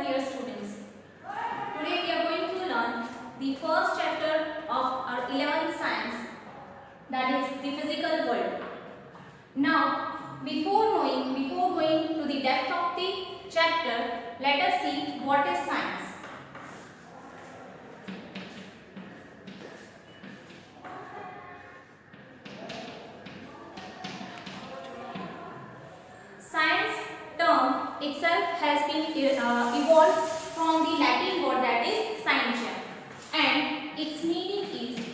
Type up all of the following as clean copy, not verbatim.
dear students. Today we are going to learn the first chapter of our 11th science, that is the physical world. Now, before going to the depth of the chapter, let us see what is science. Science term itself has been evolved from the Latin word that is scientia, and its meaning is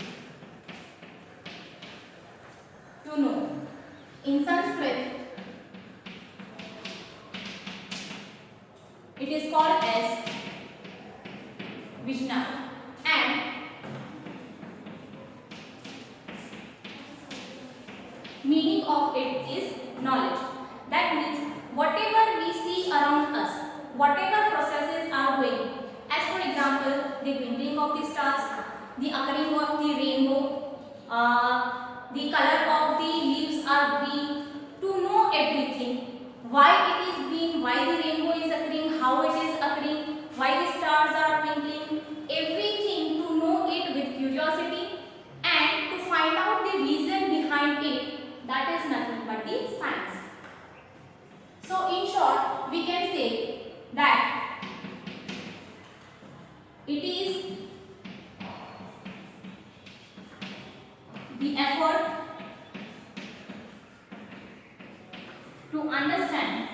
to know. In Sanskrit, it is called as Vijna, and meaning of it is knowledge. That means whatever we see around us, whatever processes are going, as for example, the twinkling of the stars, the occurring of the rainbow, the color of the leaves are green, to know everything, why it is green, why the rainbow is occurring, how it is occurring, why the stars are twinkling, everything to know it with curiosity and to find out the reason behind it, that is nothing but the science. So in short, we can say that it is the effort to understand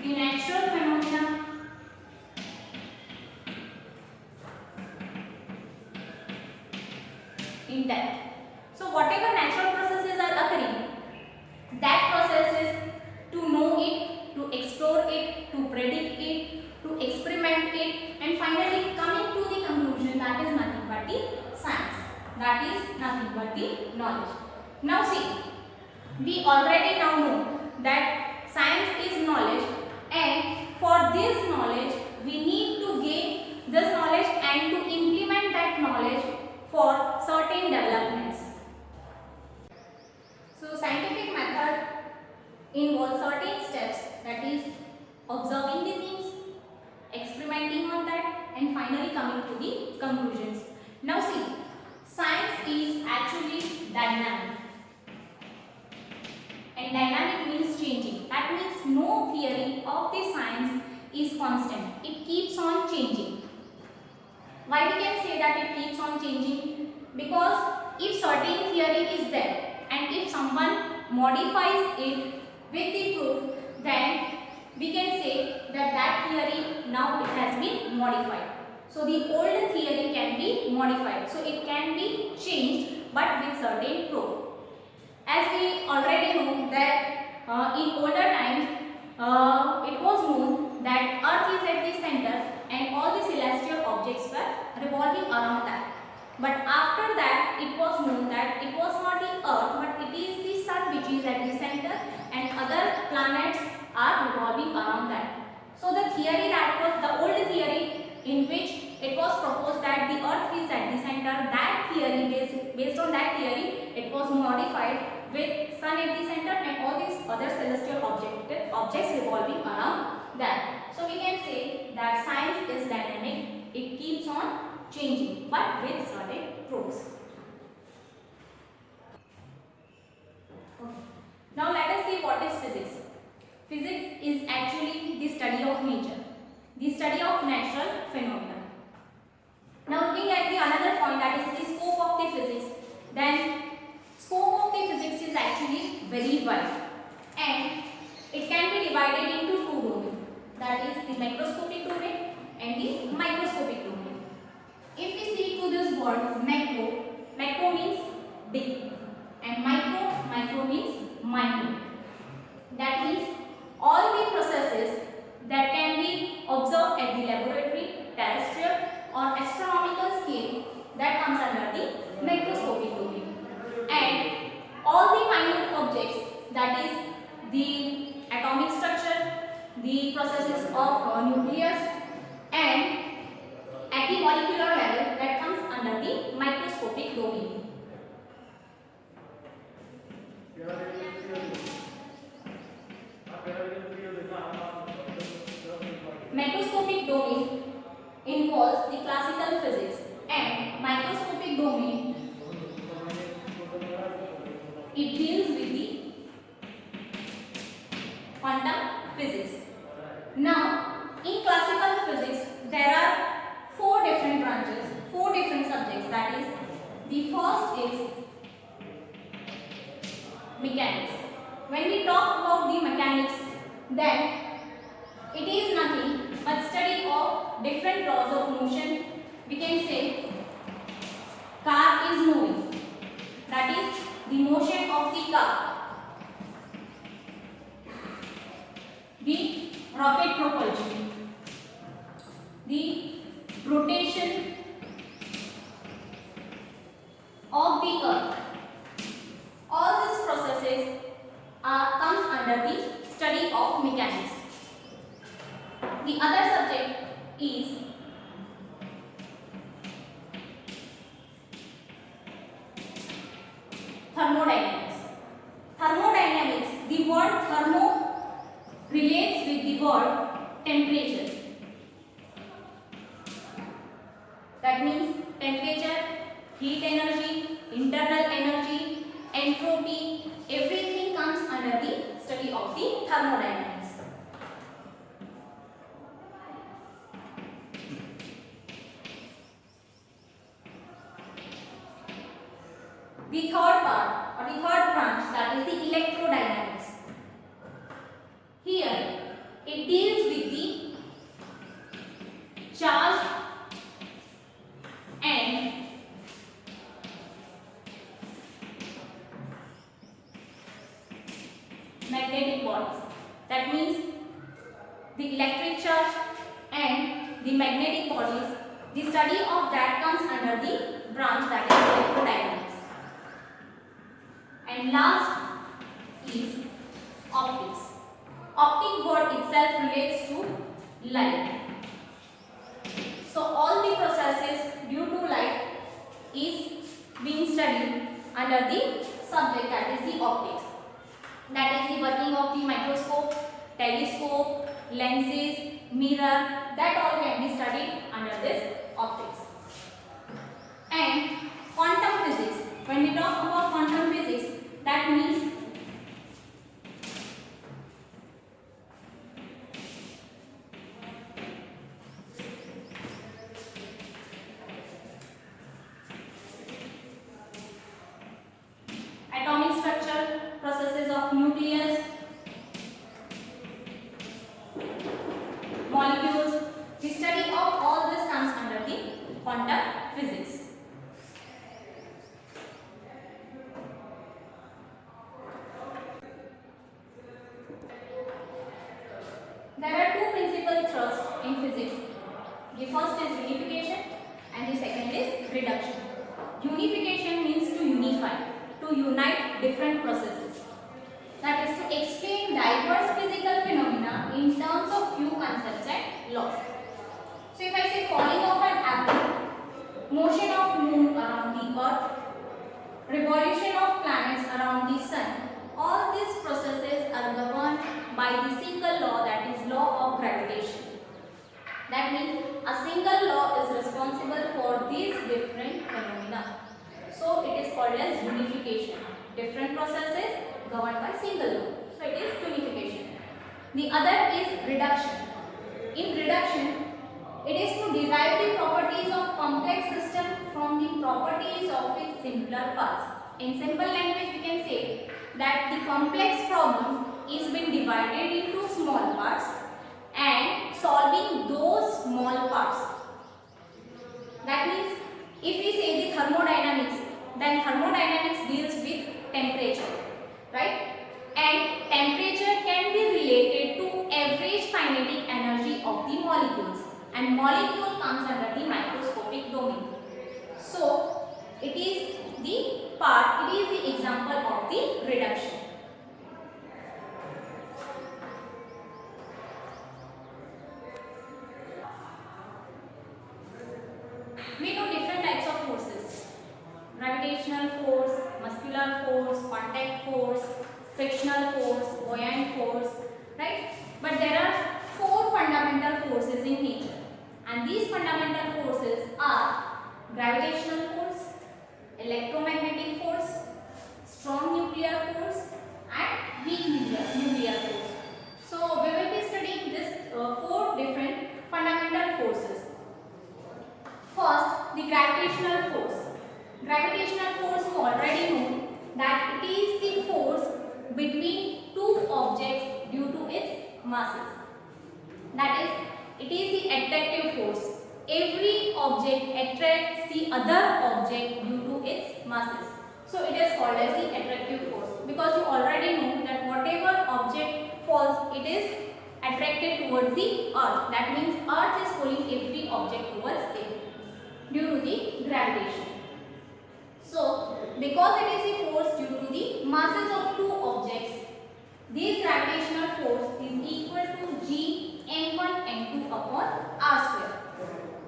the natural phenomena in depth. So whatever natural processes are occurring, that process is to know it, to explore it, to predict it, to experiment it, and finally coming to the conclusion, that is nothing but the science. That is nothing but the knowledge. Now see, we already now know that science is knowledge, and for this knowledge we need to gain this knowledge and to implement that knowledge for certain developments. So scientific method involves certain steps, that is observing the things, experimenting on that, and finally coming to the conclusions. Now see, science is actually dynamic, and dynamic means changing. That means no theory of the science is constant. It keeps on changing. Why we can say that it keeps on changing? Because if certain theory is there and if someone modifies it with the proof, then we can say that that theory now it has been modified. So the old theory can be modified. So it can be changed but with certain proof. As we already know that in older times it was known that Earth is at the center and all the celestial objects were revolving around that. But after that it was known that it was not the Earth but it is the Sun which is at the center and other planets are revolving around that. So the theory that was the old theory in which it was proposed that the Earth is at the center, that theory based on that theory it was modified with Sun at the center and all these other celestial objects revolving around that. So we can say that science is dynamic, it keeps on changing but with certain proofs. Okay. Now let us see what is physics. Physics is actually the study of nature, the study of natural phenomena. Now looking at the another point, that is the scope of the physics, then scope of the physics is actually very wide and it can be divided into two domains, that is the macroscopic domain and the microscopic domain. If we see to this word macro, macro means big and micro means minute. That means all the processes that can be observed at the laboratory, terrestrial or astronomical scale, that comes under the macroscopic domain. And all the minute objects, that is the atomic structure, the processes of nucleus, and at the molecular level, that comes under the microscopic domain. Macroscopic domain involves the classical physics, and microscopic domain, it deals with the quantum physics. Now, in classical physics, there are four different branches, four different subjects. That is, the first is mechanics. When we talk about the mechanics, then it is nothing but study of different laws of motion. We can say car is moving. That is the motion of the car. The rocket propulsion, the rotation of the earth. All these processes comes under the study of mechanics. The other subject is thermodynamics. Thermodynamics, the word thermo relates with the word temperature. That means temperature, heat energy, internal energy, entropy, everything comes under the study of the thermodynamics. The third part or the third branch, that is the electrodynamics. Here it deals with the charge and magnetic bodies. That means the electric charge and the magnetic bodies. The study of that comes under the branch, that is electrodynamics. And last is optics. Optic word itself relates to light. So all the processes due to light is being studied under the subject, that is the optics. That is the working of the microscope, telescope, lenses, mirror, that all can be studied under this optics. And quantum physics. When we talk about quantum physics, that means atomic structure, processes of nucleus, molecules. The study of all this comes under the quantum physics. There are two principal thrusts in physics. The first is unification and the second is reduction. Unification means to unify, to unite different processes. That is to explain diverse physical phenomena in terms of few concepts and laws. So if I say falling of an apple, motion of moon around the earth, revolution of planets around the sun, all these processes are governed by the single law, that is law of gravitation. That means a single law is responsible for these different phenomena. So it is called as unification. Different processes governed by single law. So it is unification. The other is reduction. In reduction, it is to derive the properties of complex system from the properties of its simpler parts. In simple language, we can say that the complex problem is being divided into small parts and solving those small parts. That means if we say the thermodynamics, then thermodynamics deals with temperature, right? And temperature can be related to average kinetic energy of the molecules, and molecule comes under the microscopic domain. So it is the part, it is the example of the reduction. We know different types of forces: gravitational force, muscular force, contact force, frictional force, buoyant force, right? But there are four fundamental forces And these fundamental forces are gravitational force, electromagnetic force, strong nuclear force, and weak nuclear force. So we will be studying this four different fundamental forces. First, the gravitational force. Gravitational force, you already know that it is the force between two objects due to its masses. That is, it is the attractive force. Every object attracts the other object due to its masses. So it is called as the attractive force, because you already know that whatever object falls, it is attracted towards the earth. That means earth is pulling every object towards it due to the gravitation. So because it is the force due to the masses of two objects, this gravitational force is equal to G m1 m2 upon r square.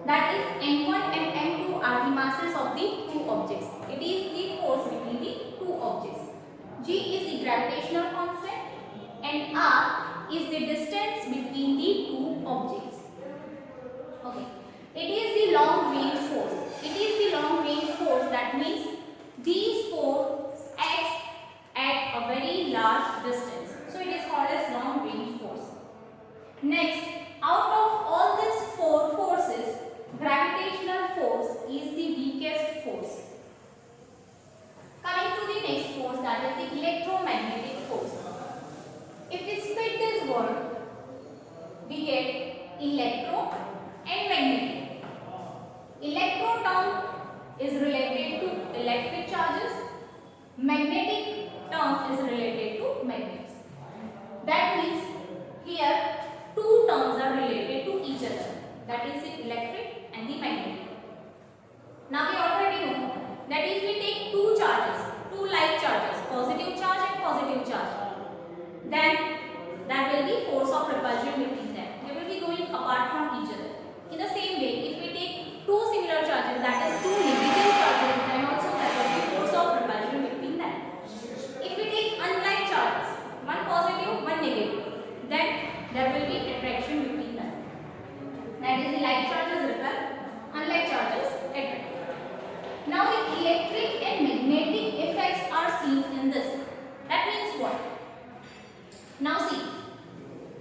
That is, m1 and m2 are the masses of the two objects. It is the force between the two objects. G is the gravitational constant and r is the distance between the two objects. Okay. It is the long range force. It is the long range force, that means these forces act at a very large distance. So it is called as long range force. Next, out of all these four forces, gravitational force is the weakest force. Coming to the next force, that is the electromagnetic force. If we split this word, we get electro and magnetic. Electro term is related to electric charges. Magnetic term is related to magnets. That means here two terms are related to each other. That is the electric and the magnetic. Now we already know that if we take two charges, two like charges, positive charge and positive charge, then there will be force of repulsion between them. They will be going apart from each other. In the same way, if we take two similar charges, that is two negative charges, then also there will be force of repulsion between them. If we take unlike charges, one positive, one negative, then there will be attraction between them. That is, the like charges repel, unlike charges attract. Now the electric and magnetic effects are seen in this. That means what? Now see,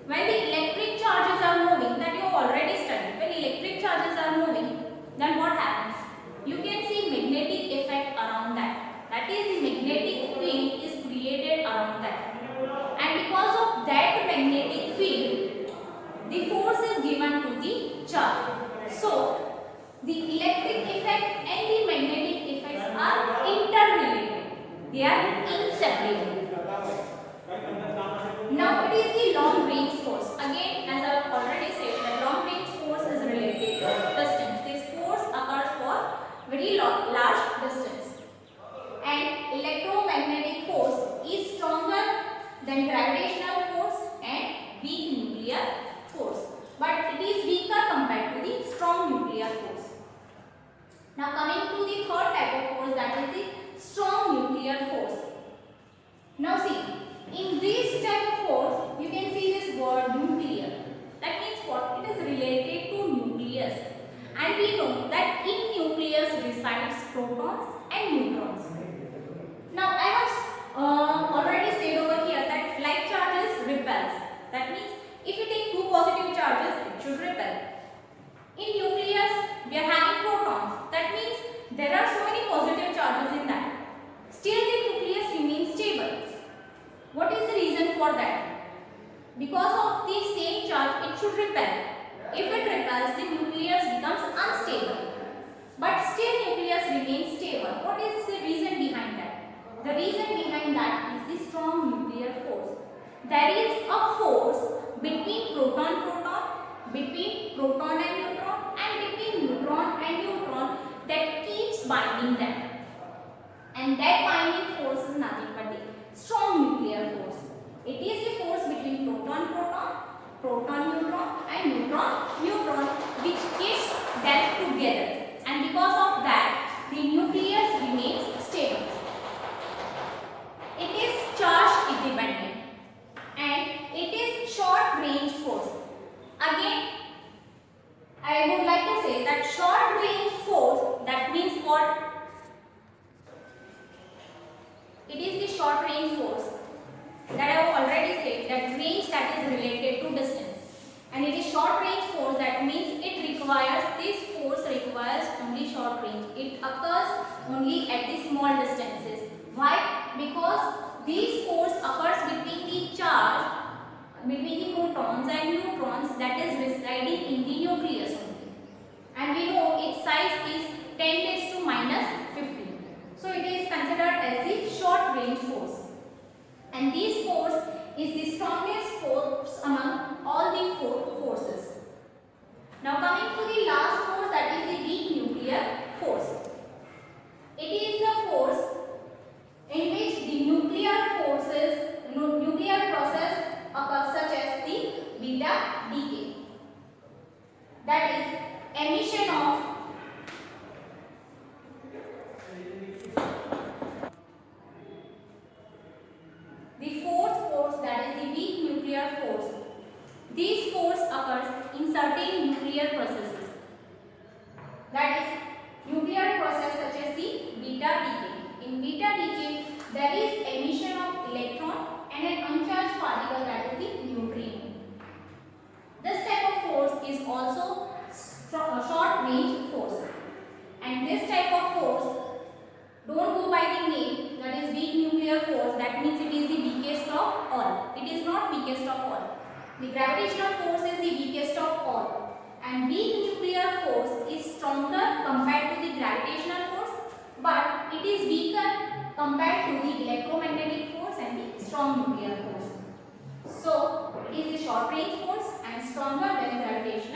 when the electric charges are moving, that you have already studied, when electric charges are moving, then what happens? You can see magnetic effect around that. That is, the magnetic field is created around that. And because of that magnetic field, the force is given to the charge. So the electric effect and the magnetic effects are interrelated. They are inseparable. Now it is the long range force. Again, as I have already said, that long range force is related to distance. This force occurs for very large distance. And electromagnetic force is stronger than gravitational force and weak nuclear force. But it is weaker compared to the strong nuclear force. Now coming to the third type of force, that is the strong nuclear force. Now see, in this type of force, you can see this word nuclear. That means what? It is related to nucleus. And we know that in nucleus resides protons and neutrons. Now I have already said over here that like charges repels. That means if you take two positive charges, it should repel. In nucleus, we are having protons. That means there are so many positive charges in that. Still the nucleus remains stable. What is the reason for that? Because of the same charge, it should repel. If it repels, the nucleus becomes unstable. But still nucleus remains stable. What is the reason behind that? The reason behind that is the strong nuclear force. There is a force between proton-proton, between proton and neutron, and between neutron and neutron that keeps binding them. And that binding force is nothing but the strong nuclear force. It is the force between proton-proton, proton-neutron and neutron-neutron which keeps them together. And because of that, the nucleus remains stable. It is charge independent and it is short range force. Again, I would like to say that short range force, that means what? It is the short range force that I have already said, that range that is related to distance. And it is short range force, that means this force requires only short range. It occurs only at the small distances. Why? Because this force occurs between the charge, between the protons and neutrons that is residing in the nucleus only. And we know its size is 10 raised to minus 15. So it is considered as the short range force. And this force is the strongest force among all the four forces. Now coming to the last force, that is the weak nuclear force. It is the force in which the nuclear process occurs, such as the beta decay. That is emission of the fourth force, that is the weak nuclear force. This force occurs in certain nuclear processes. That is nuclear process such as the beta decay. In beta decay, there is emission of electron and an uncharged particle, that is the neutrino. This type of force is also a short range force. And this type of force, don't go by the name, that is weak nuclear force, that means it is the weakest of all. It is not weakest of all. The gravitational force is the weakest of all. And weak nuclear force is stronger compared to the gravitational force, but it is weaker compared to the electromagnetic force and the strong nuclear force. So, it is the short range force and stronger than gravitational.